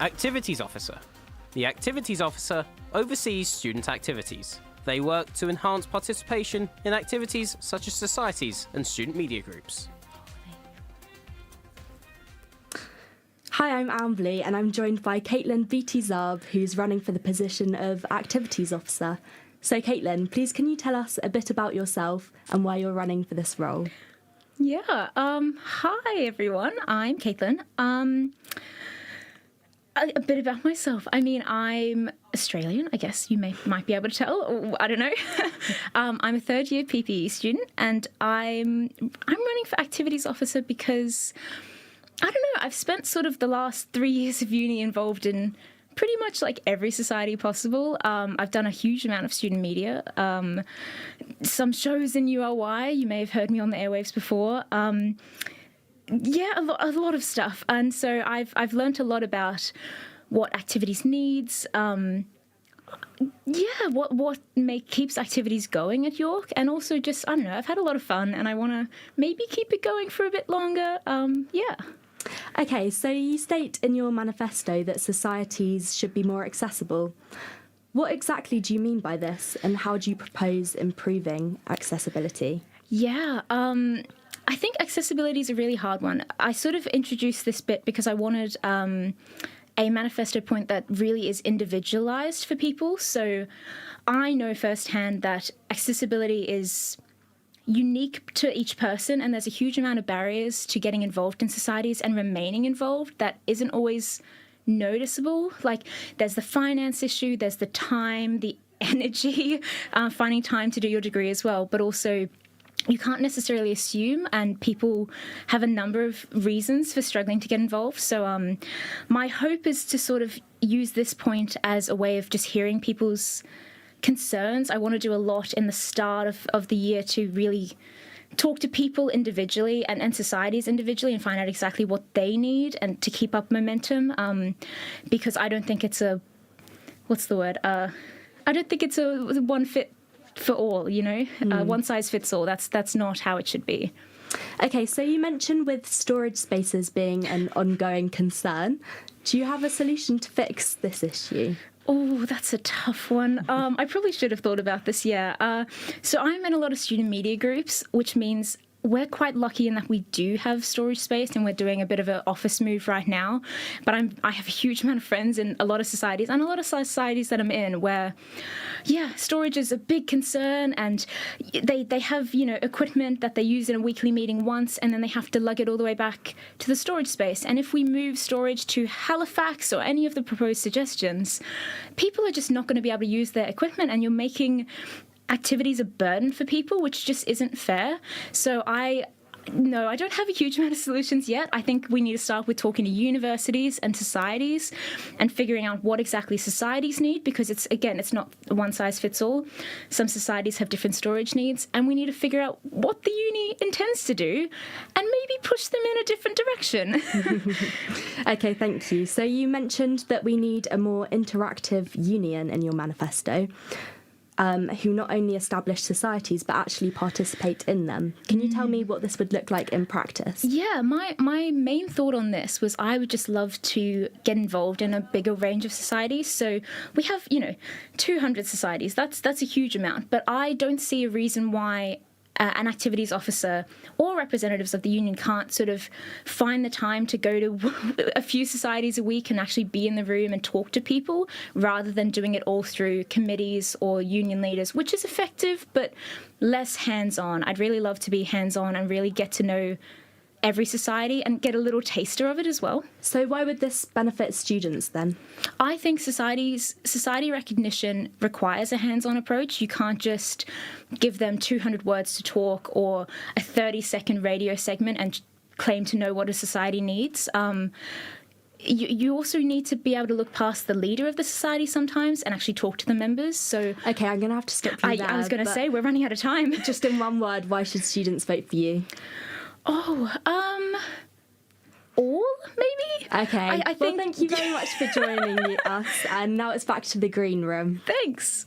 Activities Officer. The Activities Officer oversees student activities. They work to enhance participation in activities such as societies and student media groups. Hi, I'm Amberly, and I'm joined by Kaitlyn Beattie-Zarb, who's running for the position of Activities Officer. So, Kaitlyn, please can you tell us a bit about yourself and why you're running for this role? Yeah. Hi, everyone. I'm Kaitlyn. A bit about myself. I mean, I'm Australian, I guess you might be able to tell, or I don't know. I'm a third-year PPE student, and I'm running for Activities Officer because, I don't know, I've spent sort of the last 3 years of uni involved in pretty much like every society possible. I've done a huge amount of student media, some shows in URY. You may have heard me on the airwaves before. Yeah, a lot of stuff. And so I've learnt a lot about what activities needs, what keeps activities going at York, and also just, I don't know, I've had a lot of fun and I want to maybe keep it going for a bit longer. Okay, so you state in your manifesto that societies should be more accessible. What exactly do you mean by this, and how do you propose improving accessibility? Yeah, I think accessibility is a really hard one. I sort of introduced this bit because I wanted a manifesto point that really is individualized for people. So I know firsthand that accessibility is unique to each person, and there's a huge amount of barriers to getting involved in societies and remaining involved that isn't always noticeable. Like, there's the finance issue, there's the time, the energy, finding time to do your degree as well, but also you can't necessarily assume, and people have a number of reasons for struggling to get involved. So my hope is to sort of use this point as a way of just hearing people's concerns. I want to do a lot in the start of the year to really talk to people individually and societies individually and find out exactly what they need and to keep up momentum, because I don't think it's I don't think it's a one fit for all, you know, one size fits all. That's not how it should be. Okay, so you mentioned with storage spaces being an ongoing concern. Do you have a solution to fix this issue? Oh, that's a tough one. I probably should have thought about this, yeah. So I'm in a lot of student media groups, which means we're quite lucky in that we do have storage space, and we're doing a bit of an office move right now. But I have a huge amount of friends in a lot of societies, and a lot of societies that I'm in where, yeah, storage is a big concern, and they have, you know, equipment that they use in a weekly meeting once, and then they have to lug it all the way back to the storage space. And if we move storage to Halifax or any of the proposed suggestions, people are just not going to be able to use their equipment, and you're making activities a burden for people, which just isn't fair. So I don't have a huge amount of solutions yet. I think we need to start with talking to universities and societies and figuring out what exactly societies need, because it's not one size fits all. Some societies have different storage needs, and we need to figure out what the uni intends to do and maybe push them in a different direction. Okay, thank you. So you mentioned that we need a more interactive union in your manifesto, who not only establish societies but actually participate in them. Can you tell me what this would look like in practice? Yeah, my main thought on this was I would just love to get involved in a bigger range of societies. So we have, 200 societies. That's a huge amount. But I don't see a reason why an activities officer or representatives of the union can't sort of find the time to go to a few societies a week and actually be in the room and talk to people, rather than doing it all through committees or union leaders, which is effective but less hands-on. I'd really love to be hands-on and really get to know every society and get a little taster of it as well. So why would this benefit students then? I think society recognition requires a hands-on approach. You can't just give them 200 words to talk or a 30-second radio segment and claim to know what a society needs. You also need to be able to look past the leader of the society sometimes and actually talk to the members. So, okay, I'm going to have to stop you there. I was going to say, we're running out of time. Just in one word, why should students vote for you? All, maybe? Okay. I think... Well, thank you very much for joining us. And now it's back to the green room. Thanks.